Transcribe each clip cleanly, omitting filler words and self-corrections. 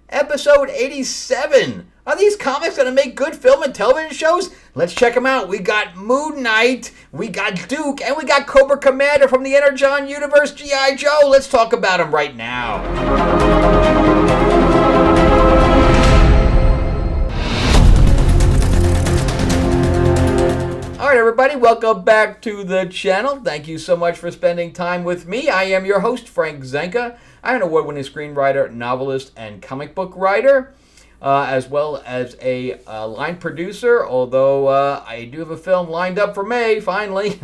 Episode 87. Are these comics going to make good film and television shows? Let's check them out. We got Moon Knight, we got Duke, and we got CobraCommander from the Energon Universe, G.I. Joe. Let's talk about them right now. Alright everybody, welcome back to the channel. Thank you so much for spending time with me. I am your host, Frank Zanca. I'm an award-winning screenwriter, novelist, and comic book writer, as well as a line producer, although I do have a film lined up for May, finally.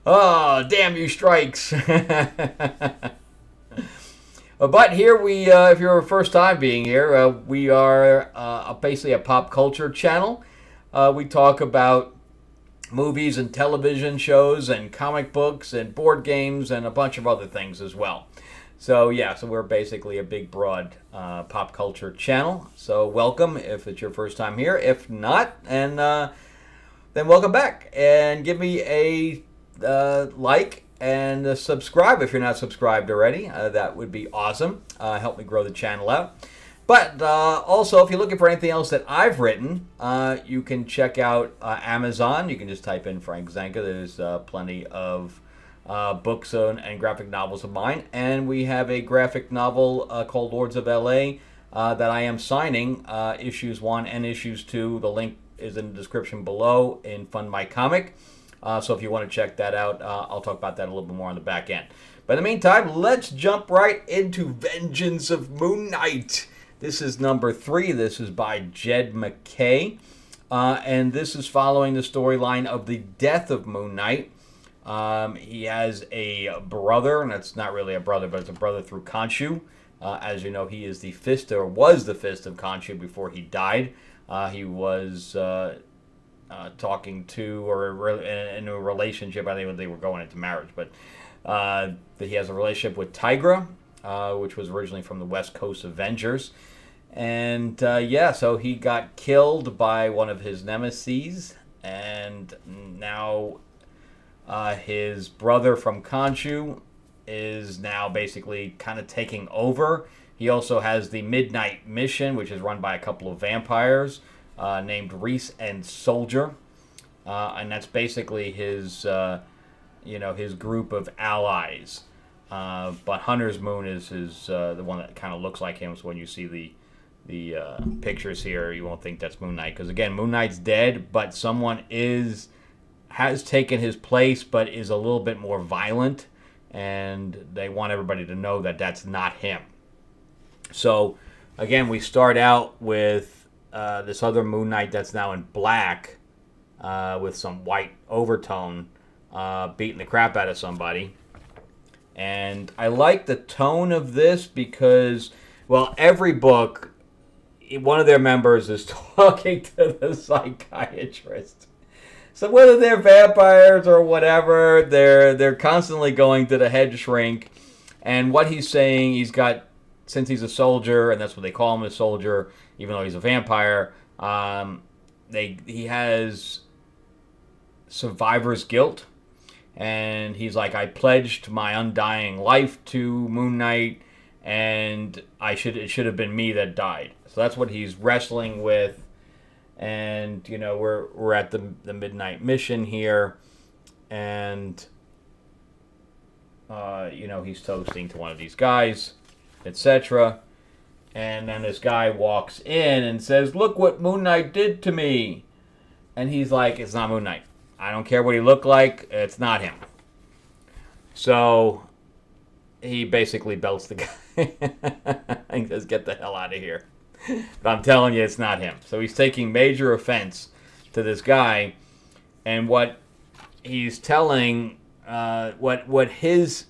Oh, damn you strikes. But here we, if you're first time being here, we are basically a pop culture channel. We talk about movies and television shows and comic books and board games and a bunch of other things as well. So yeah, so we're basically a big, broad pop culture channel. So welcome if it's your first time here. If not, and then welcome back. And give me a like and a subscribe if you're not subscribed already. That would be awesome. Help me grow the channel out. But also, if you're looking for anything else that I've written, you can check out Amazon. You can just type in Frank Zanca. There's plenty of books and graphic novels of mine. And we have a graphic novel called Lords of L.A. That I am signing, issues 1 and issues 2. The link is in the description below in Fund My Comic. So if you want to check that out, I'll talk about that a little bit more on the back end. But in the meantime, let's jump right into Vengeance of Moon Knight. This is number 3. This is by Jed MacKay. And this is following the storyline of the death of Moon Knight. He has a brother, and it's not really a brother, but it's a brother through Khonshu. As you know, he is the fist, or was the fist of Khonshu before he died. He was talking to, or in a relationship, I think they were going into marriage, but that he has a relationship with Tigra, which was originally from the West Coast Avengers. And yeah, so he got killed by one of his nemesis, and now his brother from Khonshu is now basically kind of taking over. He also has the Midnight Mission, which is run by a couple of vampires named Reese and Soldier, and that's basically his, his group of allies. But Hunter's Moon is his the one that kind of looks like him. So when you see the pictures here, you won't think that's Moon Knight, because again, Moon Knight's dead, but someone has taken his place, but is a little bit more violent, and they want everybody to know that that's not him. So again, we start out with this other Moon Knight that's now in black with some white overtone, beating the crap out of somebody. And I like the tone of this because, well, every book, one of their members is talking to the psychiatrist. So whether they're vampires or whatever, they're constantly going to the head shrink. And what he's saying, he's got, since he's a soldier, and that's what they call him, a soldier, even though he's a vampire, he has survivor's guilt. And he's like, I pledged my undying life to Moon Knight, and it should have been me that died. So that's what he's wrestling with. And we're at the Midnight Mission here, and he's toasting to one of these guys, etc. And then this guy walks in and says, "Look what Moon Knight did to me." And he's like, "It's not Moon Knight. I don't care what he looked like. It's not him." So he basically belts the guy and says, "Get the hell out of here." But I'm telling you, it's not him. So he's taking major offense to this guy. And what he's telling, what his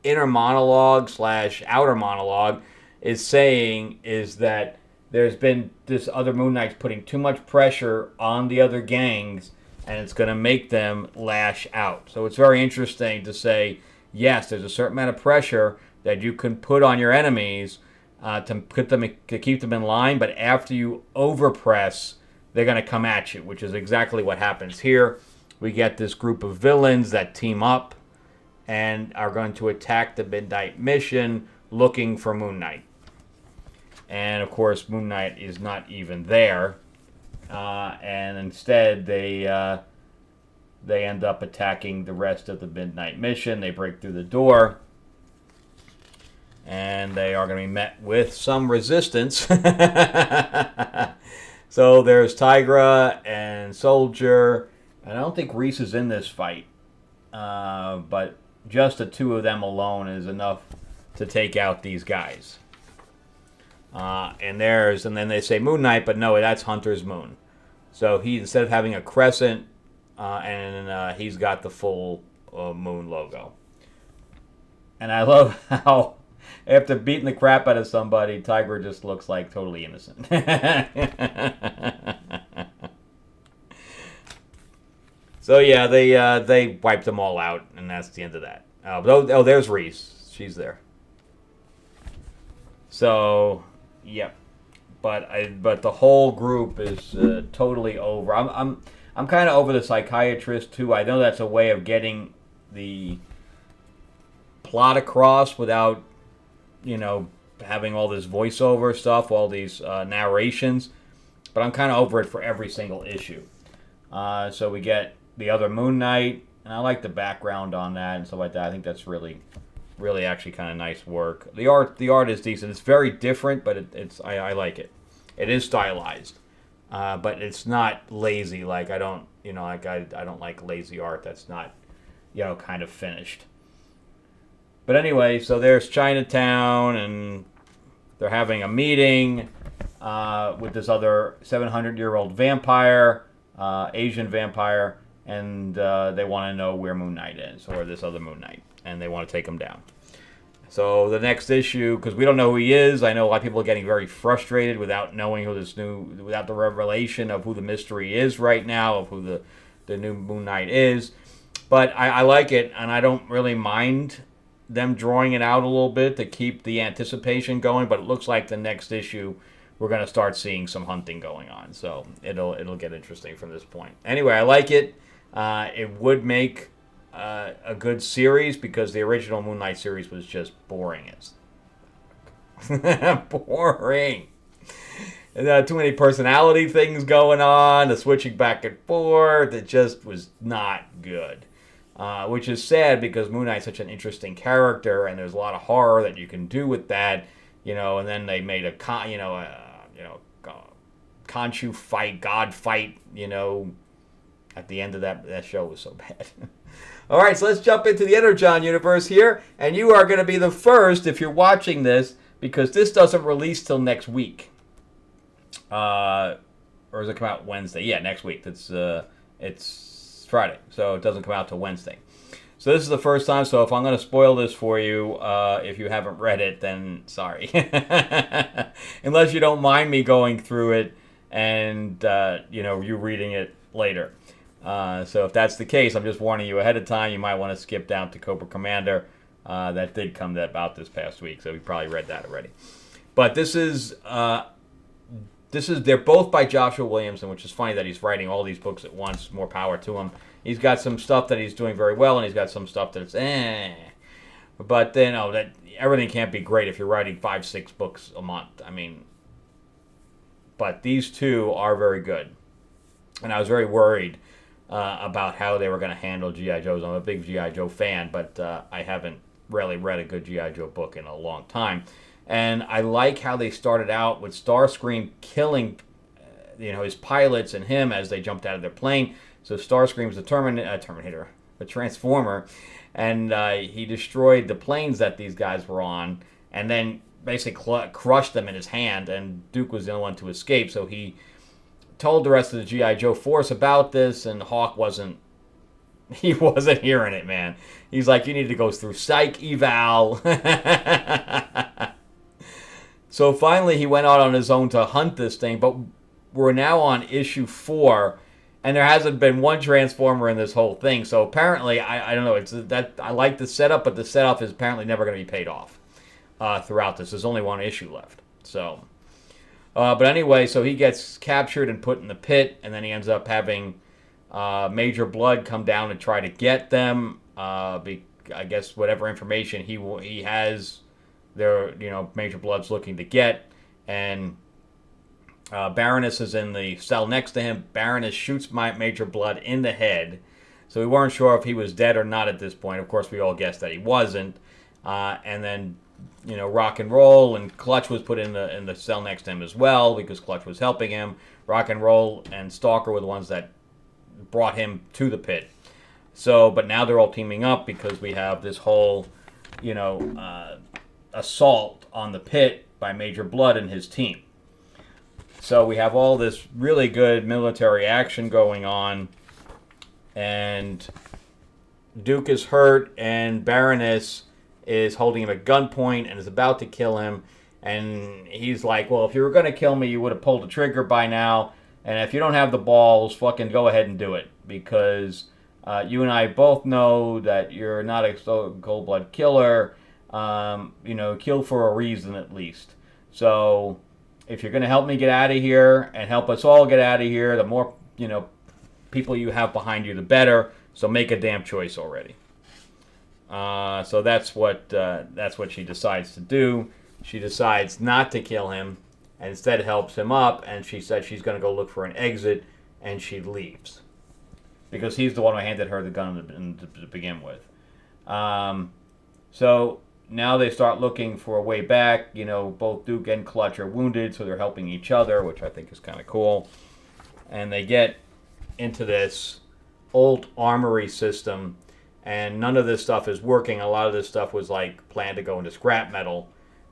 inner monologue / outer monologue is saying is that there's been this other Moon Knight's putting too much pressure on the other gangs, and it's going to make them lash out. So it's very interesting to say, yes, there's a certain amount of pressure that you can put on your enemies to keep them in line, but after you overpress, they're going to come at you, which is exactly what happens here. We get this group of villains that team up and are going to attack the Midnight Mission, looking for Moon Knight. And, of course, Moon Knight is not even there. And instead, they end up attacking the rest of the Midnight Mission. They break through the door. And they are going to be met with some resistance. So there's Tigra and Soldier. And I don't think Reese is in this fight. But just the two of them alone is enough to take out these guys. And then they say Moon Knight, but no, that's Hunter's Moon. So he, instead of having a crescent, and he's got the full moon logo. And I love how, after beating the crap out of somebody, Tiger just looks like totally innocent. So yeah, they wiped them all out, and that's the end of that. There's Reese. She's there. So, yep. But the whole group is totally over. I'm kind of over the psychiatrist too. I know that's a way of getting the plot across without, having all this voiceover stuff, all these narrations. But I'm kind of over it for every single issue. So we get the other Moon Knight, and I like the background on that and stuff like that. I think that's really actually kind of nice work. The art is decent. It's very different, but I like it. It is stylized, but it's not lazy. Like I don't like lazy art that's not kind of finished. But anyway, so there's Chinatown, and they're having a meeting with this other 700-year-old vampire, Asian vampire, and they want to know where Moon Knight is, or this other Moon Knight, and they want to take him down. So the next issue, because we don't know who he is, I know a lot of people are getting very frustrated without knowing without the revelation of who the mystery is right now, of who the new Moon Knight is. But I like it, and I don't really mind them drawing it out a little bit to keep the anticipation going. But it looks like the next issue we're going to start seeing some hunting going on, so it'll get interesting from this point. Anyway, I like it. It would make a good series, because the original Moon Knight series was just boring as boring. Too many personality things going on, the switching back and forth. It just was not good, which is sad, because Moon Knight's such an interesting character, and there's a lot of horror that you can do with that, and then they made a Khonshu fight, God fight, at the end of that show was so bad. All right, so let's jump into the Energon universe here, and you are going to be the first if you're watching this, because this doesn't release till next week. Or does it come out Wednesday? Yeah, next week. It's Friday, so it doesn't come out till Wednesday. So this is the first time, so if I'm going to spoil this for you, if you haven't read it, then sorry. Unless you don't mind me going through it and, you reading it later. So if that's the case, I'm just warning you ahead of time. You might want to skip down to CobraCommander. That did come about this past week, so you probably read that already. But they're both by Joshua Williamson, which is funny that he's writing all these books at once. More power to him. He's got some stuff that he's doing very well, and he's got some stuff that's But then, that everything can't be great if you're writing 5-6 books a month. I mean, but these two are very good, and I was very worried about how they were going to handle G.I. Joes. I'm a big G.I. Joe fan, but I haven't really read a good G.I. Joe book in a long time. And I like how they started out with Starscream killing, his pilots and him as they jumped out of their plane. So Starscream's the Terminator, the Transformer, and he destroyed the planes that these guys were on, and then basically crushed them in his hand. And Duke was the only one to escape, so he told the rest of the G.I. Joe force about this, and Hawk wasn't hearing it, man. He's like, you need to go through psych eval. So finally he went out on his own to hunt this thing, but we're now on issue 4, and there hasn't been one Transformer in this whole thing. So apparently, I don't know, I like the setup, but the setup is apparently never going to be paid off throughout this. There's only one issue left. So, but anyway, so he gets captured and put in the pit, and then he ends up having Major Blood come down and try to get them. I guess whatever information he has Major Blood's looking to get, and Baroness is in the cell next to him. Baroness shoots Major Blood in the head. So we weren't sure if he was dead or not at this point. Of course, we all guessed that he wasn't. And then, Rock and Roll and Clutch was put in the cell next to him as well because Clutch was helping him. Rock and Roll and Stalker were the ones that brought him to the pit. So, but now they're all teaming up because we have this whole, assault on the pit by Major Blood and his team. So we have all this really good military action going on, and Duke is hurt, and Baroness is holding him at gunpoint and is about to kill him. And he's like, well, if you were going to kill me, you would have pulled the trigger by now. And if you don't have the balls, fucking go ahead and do it. Because you and I both know that you're not a cold-blooded killer. Kill for a reason at least. So if you're going to help me get out of here and help us all get out of here, the more, people you have behind you, the better. So make a damn choice already. So that's what she decides to do. She decides not to kill him and instead helps him up, and she said she's going to go look for an exit, and she leaves. Because he's the one who handed her the gun to begin with. So now they start looking for a way back. Both Duke and Clutch are wounded, so they're helping each other, which I think is kind of cool. And they get into this old armory system, and none of this stuff is working. A lot of this stuff was planned to go into scrap metal.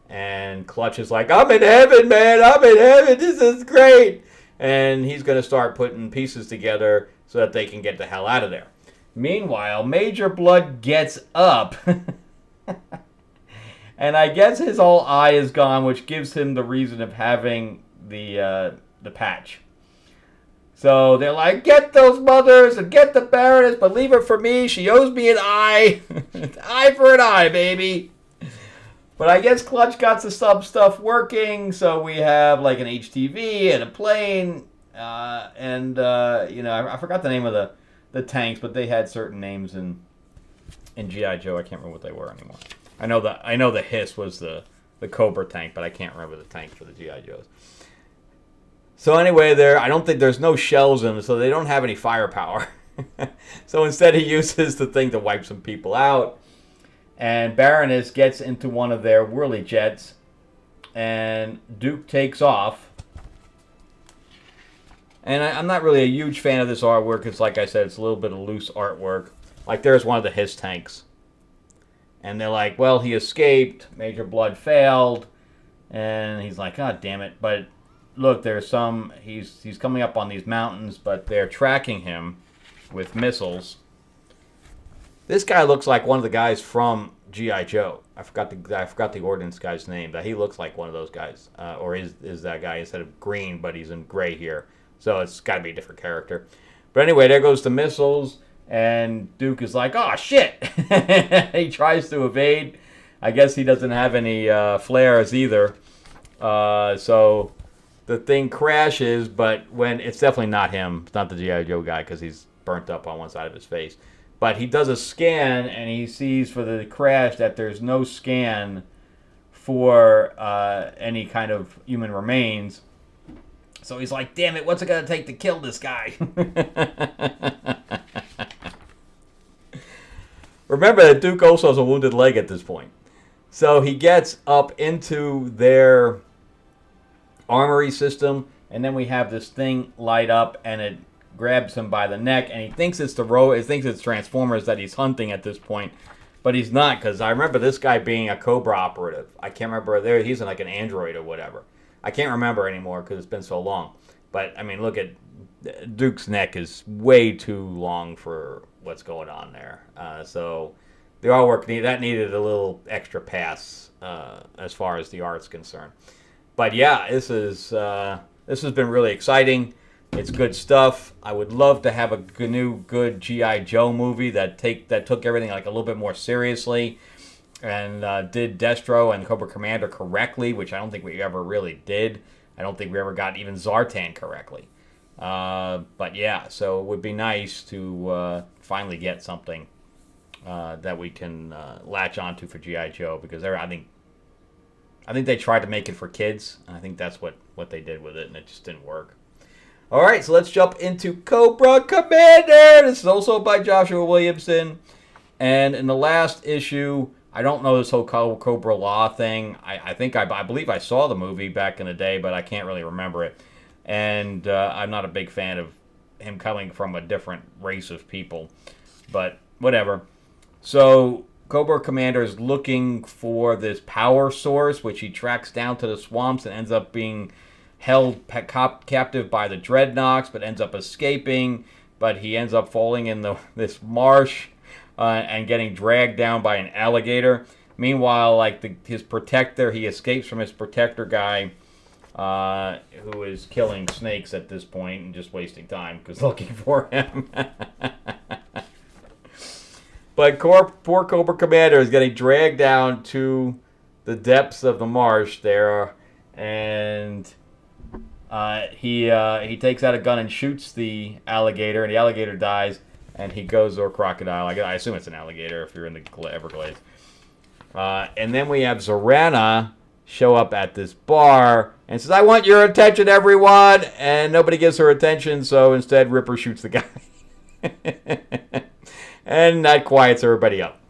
And Clutch is like, I'm in heaven, man. I'm in heaven. This is great. And he's going to start putting pieces together so that they can get the hell out of there. Meanwhile, Major Blood gets up. And I guess his whole eye is gone, which gives him the reason of having the patch. So they're like, get those mothers and get the Baroness, but leave her for me. She owes me an eye. Eye for an eye, baby. But I guess Clutch got the sub stuff working, so we have an HTV and a plane, I forgot the name of the tanks, but they had certain names in G.I. Joe. I can't remember what they were anymore. I know the Hiss was the Cobra tank, but I can't remember the tank for the G.I. Joes. So anyway, I don't think there's no shells in them, so they don't have any firepower. So instead he uses the thing to wipe some people out. And Baroness gets into one of their whirly jets, and Duke takes off. And I'm not really a huge fan of this artwork. It's like I said, it's a little bit of loose artwork. There's one of the Hiss tanks. And they're like, well, he escaped. Major Blood failed. And he's like, God damn it. But look, he's coming up on these mountains, but they're tracking him with missiles. This guy looks like one of the guys from G.I. Joe. I forgot the ordnance guy's name. That he looks like one of those guys, or is that guy instead of green, but he's in gray here. So it's got to be a different character. But anyway, there goes the missiles, and Duke is like, "Oh shit!" He tries to evade. I guess he doesn't have any flares either. So the thing crashes, but when it's definitely not him. It's not the G.I. Joe guy because he's burnt up on one side of his face. But he does a scan, and he sees for the crash that there's no scan for any kind of human remains. So he's like, damn it, what's it going to take to kill this guy? Remember that Duke also has a wounded leg at this point. So he gets up into their armory system, and then we have this thing light up, and it grabs him by the neck, and he thinks it's Transformers that he's hunting at this point, but he's not, because I remember this guy being a Cobra operative. I can't remember, he's like an android or whatever. I can't remember anymore because it's been so long. But I mean, look at Duke's neck is way too long for what's going on there. So the artwork that needed a little extra pass as far as the art's concerned. But yeah, this has been really exciting. It's good stuff. I would love to have a new good G.I. Joe movie that took everything a little bit more seriously and did Destro and CobraCommander correctly, which I don't think we ever really did. I don't think we ever got even Zartan correctly. But yeah, so it would be nice to finally get something that we can latch onto for G.I. Joe, because I think I think they tried to make it for kids. And I think that's what they did with it, and it just didn't work. All right, so let's jump into Cobra Commander. This is also by Joshua Williamson. And in the last issue, I don't know this whole Cobra Law thing. I believe I saw the movie back in the day, but I can't really remember it. And I'm not a big fan of him coming from a different race of people. But whatever. So Cobra Commander is looking for this power source, which he tracks down to the swamps and ends up being held captive by the dreadnoughts, but ends up escaping. But he ends up falling in this marsh and getting dragged down by an alligator. Meanwhile, like his protector, he escapes from his protector guy, who is killing snakes at this point and just wasting time because looking for him. But poor Cobra Commander is getting dragged down to the depths of the marsh there, and he takes out a gun and shoots the alligator, and the alligator dies, and he goes, or crocodile. I assume it's an alligator if you're in the Everglades. And then we have Zorana show up at this bar and says, "I want your attention, everyone!" And nobody gives her attention, so instead Ripper shoots the guy. And that quiets everybody up.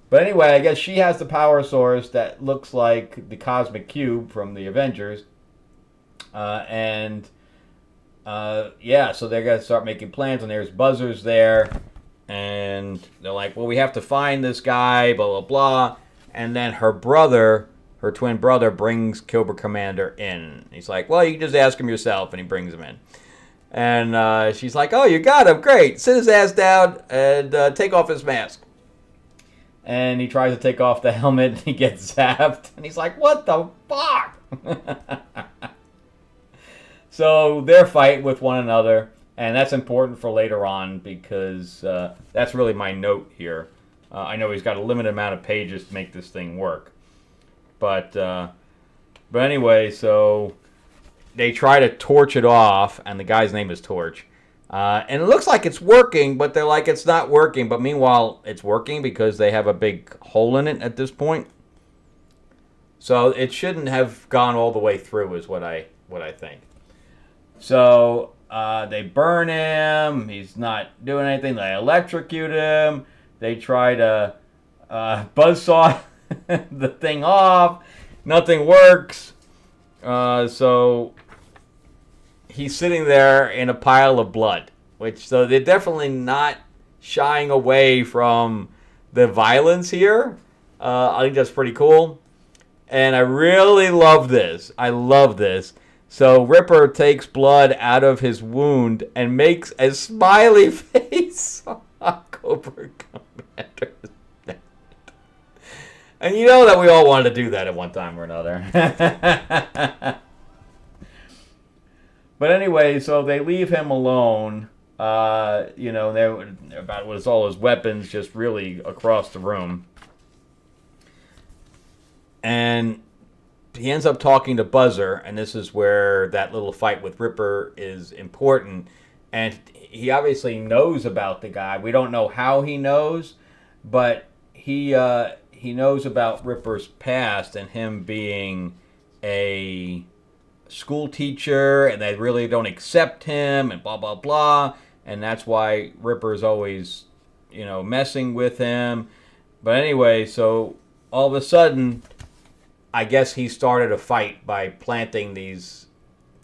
But anyway, I guess she has the power source that looks like the Cosmic Cube from the Avengers. So they're going to start making plans, and there's buzzers there. And they're like, well, we have to find this guy, blah, blah, blah. And then her twin brother, brings Cobra Commander in. He's like, well, you can just ask him yourself, and he brings him in. And she's like, oh, you got him, great. Sit his ass down and take off his mask. And he tries to take off the helmet, and he gets zapped. And he's like, what the fuck? So they're fighting with one another, and that's important for later on because that's really my note here. I know he's got a limited amount of pages to make this thing work. But anyway, so they try to torch it off, and the guy's name is Torch. And it looks like it's working, but they're like, it's not working. But meanwhile, it's working because they have a big hole in it at this point. So it shouldn't have gone all the way through is what I think. So they burn him. He's not doing anything. They electrocute him. They try to buzzsaw the thing off. Nothing works. So he's sitting there in a pile of blood, so they're definitely not shying away from the violence here. I think that's pretty cool. And I really love this. I love this. So Ripper takes blood out of his wound and makes a smiley face on Cobra Commander. And you know that we all wanted to do that at one time or another. But anyway, so they leave him alone. They're about with all his weapons just really across the room. And he ends up talking to Buzzer, and this is where that little fight with Ripper is important. And he obviously knows about the guy. We don't know how he knows, but he knows about Ripper's past and him being a school teacher, and they really don't accept him, and blah, blah, blah. And that's why Ripper's always, messing with him. But anyway, so all of a sudden, I guess he started a fight by planting these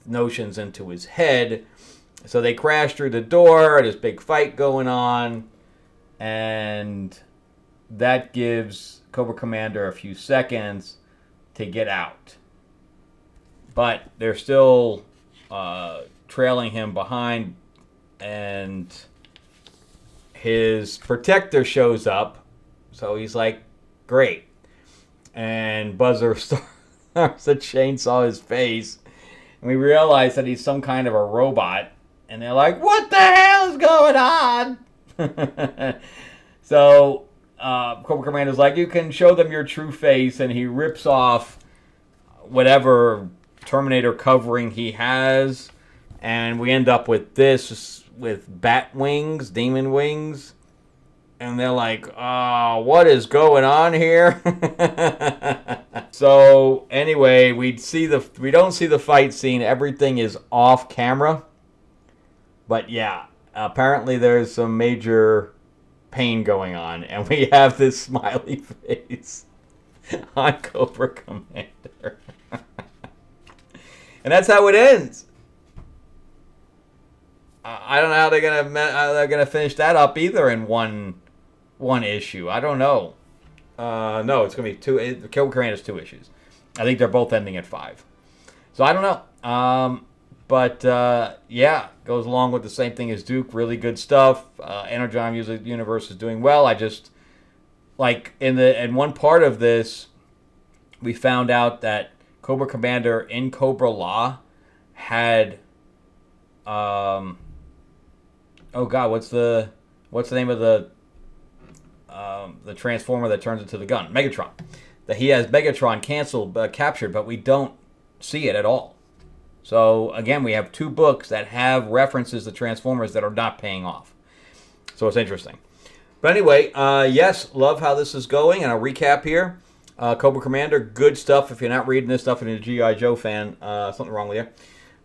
notions into his head. So they crash through the door, this big fight going on, and that gives Cobra Commander a few seconds to get out. But they're still trailing him behind, and his protector shows up. So he's like, great. And Buzzer starts to chainsaw his face. And we realize that he's some kind of a robot. And they're like, what the hell is going on? So Cobra Commander's like, you can show them your true face. And he rips off whatever Terminator covering he has. And we end up with this, with bat wings, demon wings. And they're like, oh, what is going on here? So anyway, we don't see the fight scene. Everything is off camera. But yeah, apparently there's some major pain going on, and we have this smiley face on Cobra Commander. And that's how it ends. I don't know how they're gonna finish that up either in one issue. I don't know. No, it's gonna be two. Cobra Commander's 2 issues. I think they're both ending at 5. So I don't know. But yeah, goes along with the same thing as Duke. Really good stuff. Energon Music Universe is doing well. I just like in one part of this, we found out that Cobra Commander in Cobra Law had oh god, what's the name of the Transformer that turns into the gun? Megatron. That he has Megatron captured, but we don't see it at all. So again, we have 2 books that have references to Transformers that are not paying off. So it's interesting. But anyway, yes, love how this is going. And I'll recap here. Cobra Commander, good stuff. If you're not reading this stuff and you're a G.I. Joe fan, something wrong with you.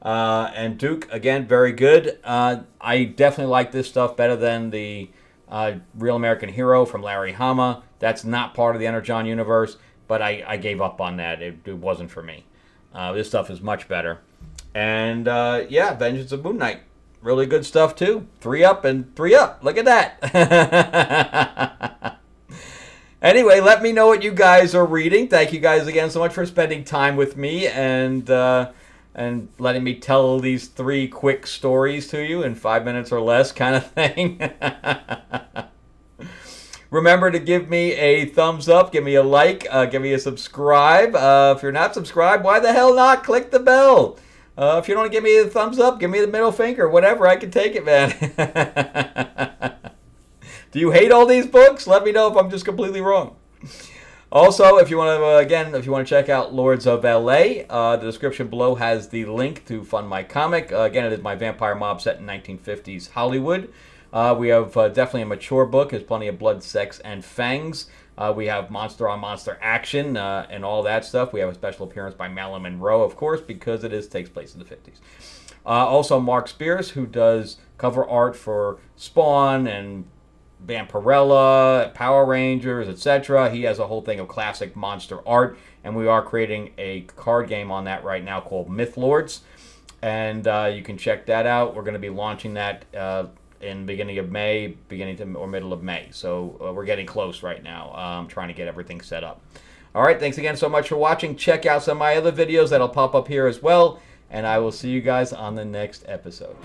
And Duke, again, very good. I definitely like this stuff better than the Real American Hero from Larry Hama. That's not part of the Energon universe, but I gave up on that. It wasn't for me. This stuff is much better. And yeah, Vengeance of Moon Knight. Really good stuff too. 3 up and 3 up. Look at that. Anyway, let me know what you guys are reading. Thank you guys again so much for spending time with me and letting me tell these 3 quick stories to you in 5 minutes or less kind of thing. Remember to give me a thumbs up, give me a like, give me a subscribe. If you're not subscribed, why the hell not? Click the bell. If you don't want to give me a thumbs up, give me the middle finger. Whatever, I can take it, man. Do you hate all these books? Let me know if I'm just completely wrong. Also, if you want to check out Lords of LA, the description below has the link to fund my comic. Again, it is my vampire mob set in 1950s Hollywood. We have definitely a mature book. There's plenty of blood, sex, and fangs. We have monster on monster action and all that stuff. We have a special appearance by Marilyn Monroe, of course, because takes place in the 50s. Also, Mark Spears, who does cover art for Spawn and Vampirella, Power Rangers, etc. He has a whole thing of classic monster art, and we are creating a card game on that right now called Myth Lords, and you can check that out. We're going to be launching that in beginning of May, or middle of May. So we're getting close right now. I'm trying to get everything set up. All right, thanks again so much for watching. Check out some of my other videos that'll pop up here as well, and I will see you guys on the next episode.